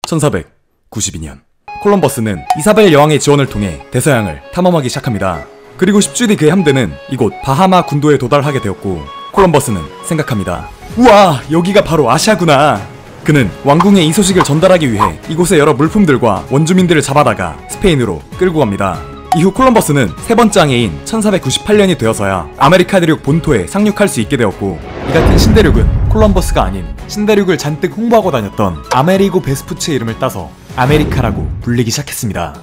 1492년 콜럼버스는 이사벨 여왕의 지원을 통해 대서양을 탐험하기 시작합니다. 그리고 10주 뒤 그의 함대는 이곳 바하마 군도에 도달하게 되었고, 콜럼버스는 생각합니다. 우와, 여기가 바로 아시아구나. 그는 왕궁에 이 소식을 전달하기 위해 이곳의 여러 물품들과 원주민들을 잡아다가 스페인으로 끌고 갑니다. 이후 콜럼버스는 세 번째 항해인 1498년이 되어서야 아메리카 대륙 본토에 상륙할 수 있게 되었고, 이 같은 신대륙은 콜럼버스가 아닌 신대륙을 잔뜩 홍보하고 다녔던 아메리고 베스푸치의 이름을 따서 아메리카라고 불리기 시작했습니다.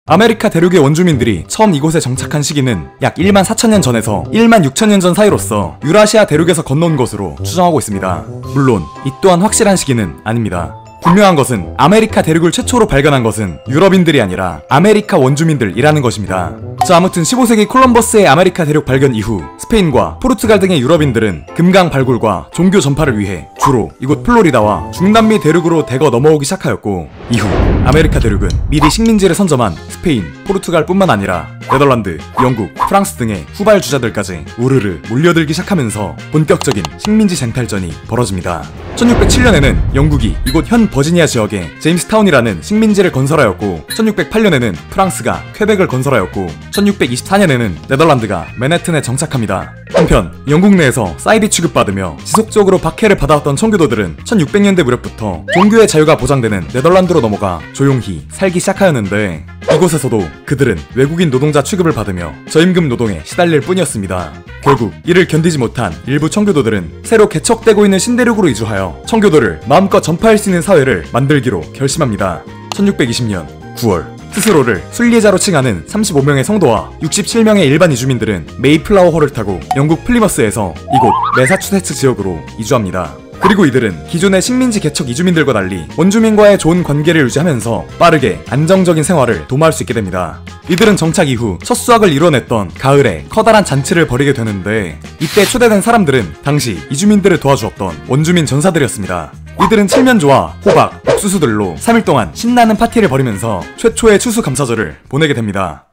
아메리카 대륙의 원주민들이 처음 이곳에 정착한 시기는 약 1만 4천년 전에서 1만 6천년 전 사이로서 유라시아 대륙에서 건너온 것으로 추정하고 있습니다. 물론 이 또한 확실한 시기는 아닙니다. 분명한 것은 아메리카 대륙을 최초로 발견한 것은 유럽인들이 아니라 아메리카 원주민들이라는 것입니다. 자, 아무튼 15세기 콜럼버스의 아메리카 대륙 발견 이후 스페인과 포르투갈 등의 유럽인들은 금강 발굴과 종교 전파를 위해 주로 이곳 플로리다와 중남미 대륙으로 대거 넘어오기 시작하였고, 이후 아메리카 대륙은 미리 식민지를 선점한 스페인, 포르투갈 뿐만 아니라 네덜란드, 영국, 프랑스 등의 후발 주자들까지 우르르 몰려들기 시작하면서 본격적인 식민지 쟁탈전이 벌어집니다. 1607년에는 영국이 이곳 현 버지니아 지역에 제임스타운이라는 식민지를 건설하였고, 1608년에는 프랑스가 퀘벡을 건설하였고, 1624년에는 네덜란드가 맨해튼에 정착합니다. 한편 영국 내에서 사이비 취급받으며 지속적으로 박해를 받아왔던 청교도들은 1600년대 무렵부터 종교의 자유가 보장되는 네덜란드로 넘어가 조용히 살기 시작하였는데, 이곳에서도 그들은 외국인 노동자 취급을 받으며 저임금 노동에 시달릴 뿐이었습니다. 결국 이를 견디지 못한 일부 청교도들은 새로 개척되고 있는 신대륙으로 이주하여 청교도를 마음껏 전파할 수 있는 사회를 만들기로 결심합니다. 1620년 9월 스스로를 순례자로 칭하는 35명의 성도와 67명의 일반 이주민들은 메이플라워호를 타고 영국 플리머스에서 이곳 매사추세츠 지역으로 이주합니다. 그리고 이들은 기존의 식민지 개척 이주민들과 달리 원주민과의 좋은 관계를 유지하면서 빠르게 안정적인 생활을 도모할 수 있게 됩니다. 이들은 정착 이후 첫 수확을 이뤄냈던 가을에 커다란 잔치를 벌이게 되는데, 이때 초대된 사람들은 당시 이주민들을 도와주었던 원주민 전사들이었습니다. 이들은 칠면조와 호박, 옥수수들로 3일 동안 신나는 파티를 벌이면서 최초의 추수감사절을 보내게 됩니다.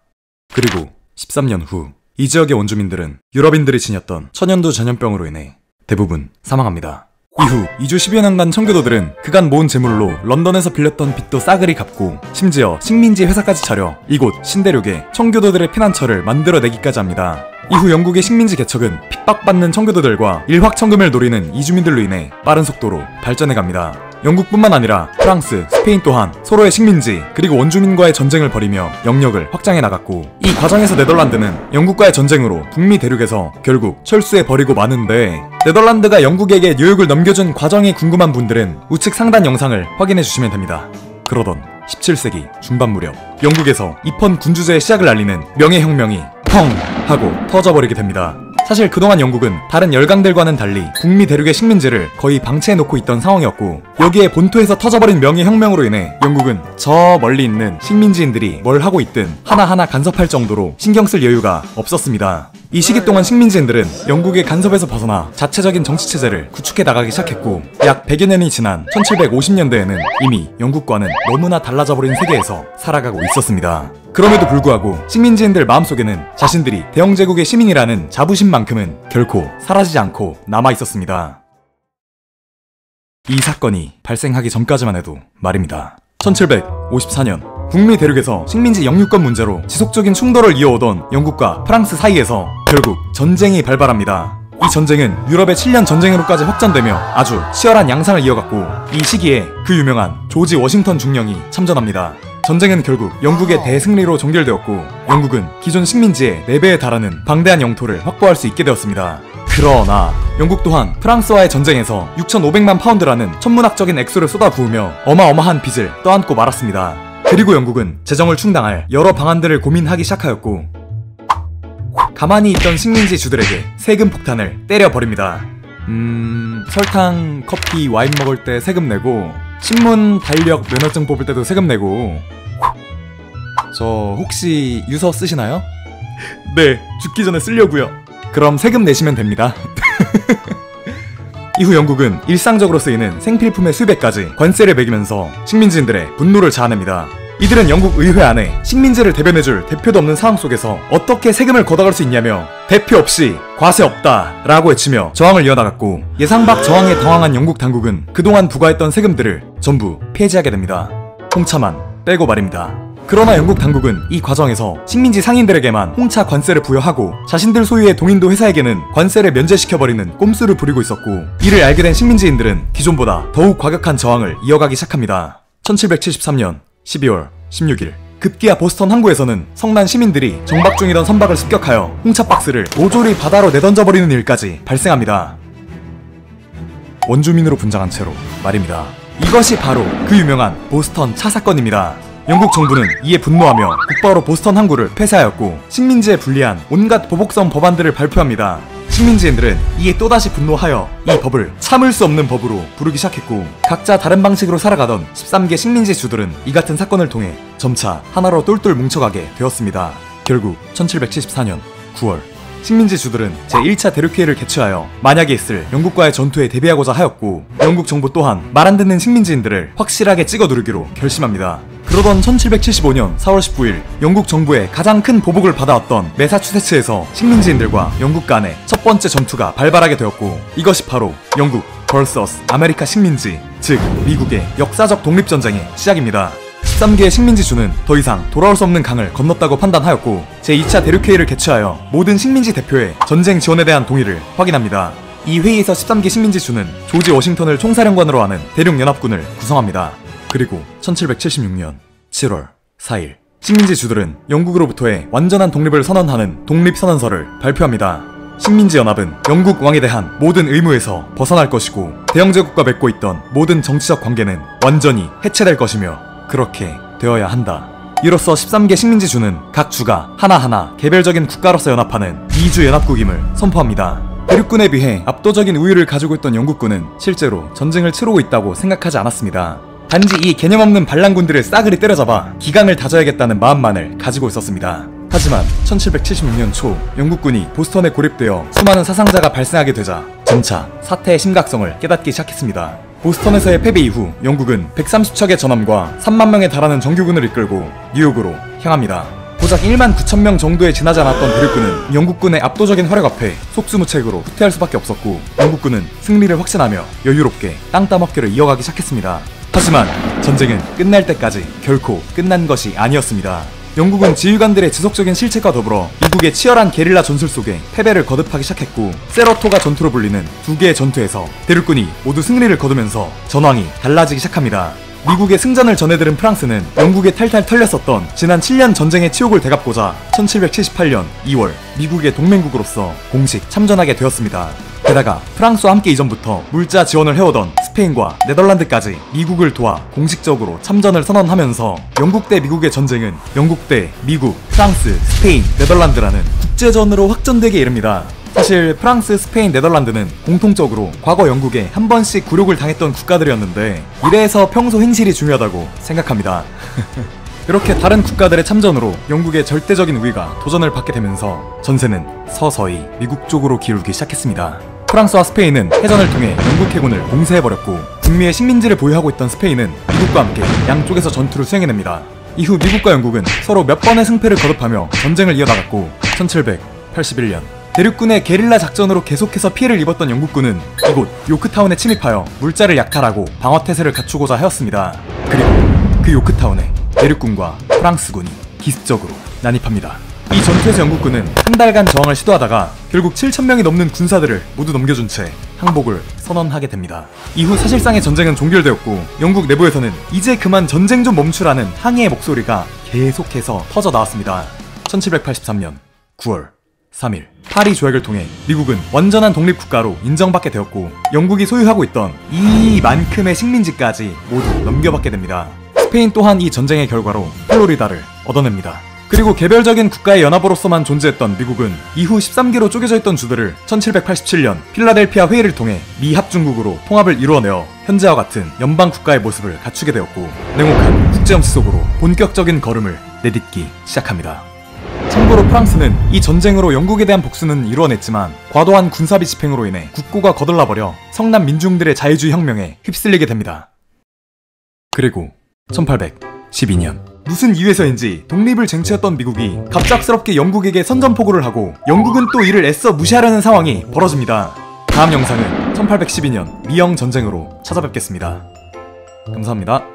그리고 13년 후 이 지역의 원주민들은 유럽인들이 지녔던 천연두 전염병으로 인해 대부분 사망합니다. 이후 2주 10여 년간 청교도들은 그간 모은 재물로 런던에서 빌렸던 빚도 싸그리 갚고, 심지어 식민지 회사까지 차려 이곳 신대륙에 청교도들의 피난처를 만들어내기까지 합니다. 이후 영국의 식민지 개척은 핍박받는 청교도들과 일확천금을 노리는 이주민들로 인해 빠른 속도로 발전해갑니다. 영국뿐만 아니라 프랑스, 스페인 또한 서로의 식민지 그리고 원주민과의 전쟁을 벌이며 영역을 확장해 나갔고, 이 과정에서 네덜란드는 영국과의 전쟁으로 북미 대륙에서 결국 철수해 버리고 마는데, 네덜란드가 영국에게 뉴욕을 넘겨준 과정이 궁금한 분들은 우측 상단 영상을 확인해 주시면 됩니다. 그러던 17세기 중반 무렵 영국에서 입헌 군주제의 시작을 알리는 명예혁명이 펑! 하고 터져버리게 됩니다. 사실 그동안 영국은 다른 열강들과는 달리 북미 대륙의 식민지를 거의 방치해놓고 있던 상황이었고, 여기에 본토에서 터져버린 명예혁명으로 인해 영국은 저 멀리 있는 식민지인들이 뭘 하고 있든 하나하나 간섭할 정도로 신경 쓸 여유가 없었습니다. 이 시기 동안 식민지인들은 영국의 간섭에서 벗어나 자체적인 정치체제를 구축해 나가기 시작했고, 약 100여 년이 지난 1750년대에는 이미 영국과는 너무나 달라져버린 세계에서 살아가고 있었습니다. 그럼에도 불구하고 식민지인들 마음속에는 자신들이 대영제국의 시민이라는 자부심만큼은 결코 사라지지 않고 남아있었습니다. 이 사건이 발생하기 전까지만 해도 말입니다. 1754년 북미 대륙에서 식민지 영유권 문제로 지속적인 충돌을 이어오던 영국과 프랑스 사이에서 결국 전쟁이 발발합니다. 이 전쟁은 유럽의 7년 전쟁으로까지 확전되며 아주 치열한 양상을 이어갔고, 이 시기에 그 유명한 조지 워싱턴 중령이 참전합니다. 전쟁은 결국 영국의 대승리로 종결되었고, 영국은 기존 식민지의 4배에 달하는 방대한 영토를 확보할 수 있게 되었습니다. 그러나 영국 또한 프랑스와의 전쟁에서 6,500만 파운드라는 천문학적인 액수를 쏟아부으며 어마어마한 빚을 떠안고 말았습니다. 그리고 영국은 재정을 충당할 여러 방안들을 고민하기 시작하였고, 가만히 있던 식민지 주들에게 세금 폭탄을 때려버립니다. 설탕, 커피, 와인 먹을 때 세금 내고, 신문, 달력, 면허증 뽑을 때도 세금 내고. 저 혹시 유서 쓰시나요? 네, 죽기 전에 쓰려고요. 그럼 세금 내시면 됩니다. 이후 영국은 일상적으로 쓰이는 생필품의 수입에까지 관세를 매기면서 식민지인들의 분노를 자아냅니다. 이들은 영국 의회 안에 식민지를 대변해줄 대표도 없는 상황 속에서 어떻게 세금을 걷어갈 수 있냐며 대표 없이 과세 없다 라고 외치며 저항을 이어나갔고, 예상 밖 저항에 당황한 영국 당국은 그동안 부과했던 세금들을 전부 폐지하게 됩니다. 홍차만 빼고 말입니다. 그러나 영국 당국은 이 과정에서 식민지 상인들에게만 홍차 관세를 부여하고 자신들 소유의 동인도 회사에게는 관세를 면제시켜버리는 꼼수를 부리고 있었고, 이를 알게 된 식민지인들은 기존보다 더욱 과격한 저항을 이어가기 시작합니다. 1773년 12월 16일 급기야 보스턴 항구에서는 성난 시민들이 정박 중이던 선박을 습격하여 홍차 박스를 모조리 바다로 내던져버리는 일까지 발생합니다. 원주민으로 분장한 채로 말입니다. 이것이 바로 그 유명한 보스턴 차 사건입니다. 영국 정부는 이에 분노하며 곧바로 보스턴 항구를 폐쇄하였고, 식민지에 불리한 온갖 보복성 법안들을 발표합니다. 식민지인들은 이에 또다시 분노하여 이 법을 참을 수 없는 법으로 부르기 시작했고, 각자 다른 방식으로 살아가던 13개 식민지 주들은 이 같은 사건을 통해 점차 하나로 똘똘 뭉쳐가게 되었습니다. 결국 1774년 9월 식민지 주들은 제1차 대륙회의를 개최하여 만약에 있을 영국과의 전투에 대비하고자 하였고, 영국 정부 또한 말 안 듣는 식민지인들을 확실하게 찍어 누르기로 결심합니다. 그러던 1775년 4월 19일 영국 정부의 가장 큰 보복을 받아왔던 매사추세츠에서 식민지인들과 영국 간의 첫 번째 전투가 발발하게 되었고, 이것이 바로 영국 vs 아메리카 식민지, 즉 미국의 역사적 독립전쟁의 시작입니다. 13개의 식민지주는 더 이상 돌아올 수 없는 강을 건넜다고 판단하였고, 제2차 대륙회의를 개최하여 모든 식민지 대표의 전쟁 지원에 대한 동의를 확인합니다. 이 회의에서 13개 식민지주는 조지 워싱턴을 총사령관으로 하는 대륙연합군을 구성합니다. 그리고 1776년 7월 4일 식민지주들은 영국으로부터의 완전한 독립을 선언하는 독립선언서를 발표합니다. 식민지연합은 영국 왕에 대한 모든 의무에서 벗어날 것이고, 대영제국과 맺고 있던 모든 정치적 관계는 완전히 해체될 것이며 그렇게 되어야 한다. 이로써 13개 식민지주는 각 주가 하나하나 개별적인 국가로서 연합하는 미주 연합국임을 선포합니다. 대륙군에 비해 압도적인 우위를 가지고 있던 영국군은 실제로 전쟁을 치르고 있다고 생각하지 않았습니다. 단지 이 개념 없는 반란군들을 싸그리 때려잡아 기강을 다져야겠다는 마음만을 가지고 있었습니다. 하지만 1776년 초 영국군이 보스턴에 고립되어 수많은 사상자가 발생하게 되자 점차 사태의 심각성을 깨닫기 시작했습니다. 보스턴에서의 패배 이후 영국은 130척의 전함과 3만 명에 달하는 정규군을 이끌고 뉴욕으로 향합니다. 고작 1만 9천 명 정도에 지나지 않았던 대륙군은 영국군의 압도적인 화력 앞에 속수무책으로 후퇴할 수밖에 없었고, 영국군은 승리를 확신하며 여유롭게 땅 따먹기를 이어가기 시작했습니다. 하지만 전쟁은 끝날 때까지 결코 끝난 것이 아니었습니다. 영국은 지휘관들의 지속적인 실책과 더불어 미국의 치열한 게릴라 전술 속에 패배를 거듭하기 시작했고, 세러토가 전투로 불리는 두 개의 전투에서 대륙군이 모두 승리를 거두면서 전황이 달라지기 시작합니다. 미국의 승전을 전해들은 프랑스는 영국에 탈탈 털렸었던 지난 7년 전쟁의 치욕을 되갚고자 1778년 2월 미국의 동맹국으로서 공식 참전하게 되었습니다. 게다가 프랑스와 함께 이전부터 물자 지원을 해오던 스페인과 네덜란드까지 미국을 도와 공식적으로 참전을 선언하면서 영국 대 미국의 전쟁은 영국 대 미국, 프랑스, 스페인, 네덜란드라는 국제전으로 확전되게 이릅니다. 사실 프랑스, 스페인, 네덜란드는 공통적으로 과거 영국에 한 번씩 굴욕을 당했던 국가들이었는데, 이래서 평소 행실이 중요하다고 생각합니다. 이렇게 다른 국가들의 참전으로 영국의 절대적인 우위가 도전을 받게 되면서 전세는 서서히 미국 쪽으로 기울기 시작했습니다. 프랑스와 스페인은 해전을 통해 영국 해군을 공세해버렸고, 북미의 식민지를 보유하고 있던 스페인은 미국과 함께 양쪽에서 전투를 수행해냅니다. 이후 미국과 영국은 서로 몇 번의 승패를 거듭하며 전쟁을 이어나갔고, 1781년 대륙군의 게릴라 작전으로 계속해서 피해를 입었던 영국군은 이곳 요크타운에 침입하여 물자를 약탈하고 방어태세를 갖추고자 하였습니다. 그리고 그 요크타운에 대륙군과 프랑스군이 기습적으로 난입합니다. 이 전투에서 영국군은 한 달간 저항을 시도하다가 결국 7,000명이 넘는 군사들을 모두 넘겨준 채 항복을 선언하게 됩니다. 이후 사실상의 전쟁은 종결되었고, 영국 내부에서는 이제 그만 전쟁 좀 멈추라는 항의의 목소리가 계속해서 터져 나왔습니다. 1783년 9월 3일 파리 조약을 통해 미국은 완전한 독립국가로 인정받게 되었고, 영국이 소유하고 있던 이만큼의 식민지까지 모두 넘겨받게 됩니다. 스페인 또한 이 전쟁의 결과로 플로리다를 얻어냅니다. 그리고 개별적인 국가의 연합으로서만 존재했던 미국은 이후 13개로 쪼개져 있던 주들을 1787년 필라델피아 회의를 통해 미합중국으로 통합을 이루어내어 현재와 같은 연방 국가의 모습을 갖추게 되었고, 냉혹한 국제정치 속으로 본격적인 걸음을 내딛기 시작합니다. 참고로 프랑스는 이 전쟁으로 영국에 대한 복수는 이루어냈지만 과도한 군사비 집행으로 인해 국고가 거덜나버려 성남 민중들의 자유주의 혁명에 휩쓸리게 됩니다. 그리고 1800 1812년 무슨 이유에서인지 독립을 쟁취했던 미국이 갑작스럽게 영국에게 선전포고를 하고 영국은 또 이를 애써 무시하려는 상황이 벌어집니다. 다음 영상은 1812년 미영 전쟁으로 찾아뵙겠습니다. 감사합니다.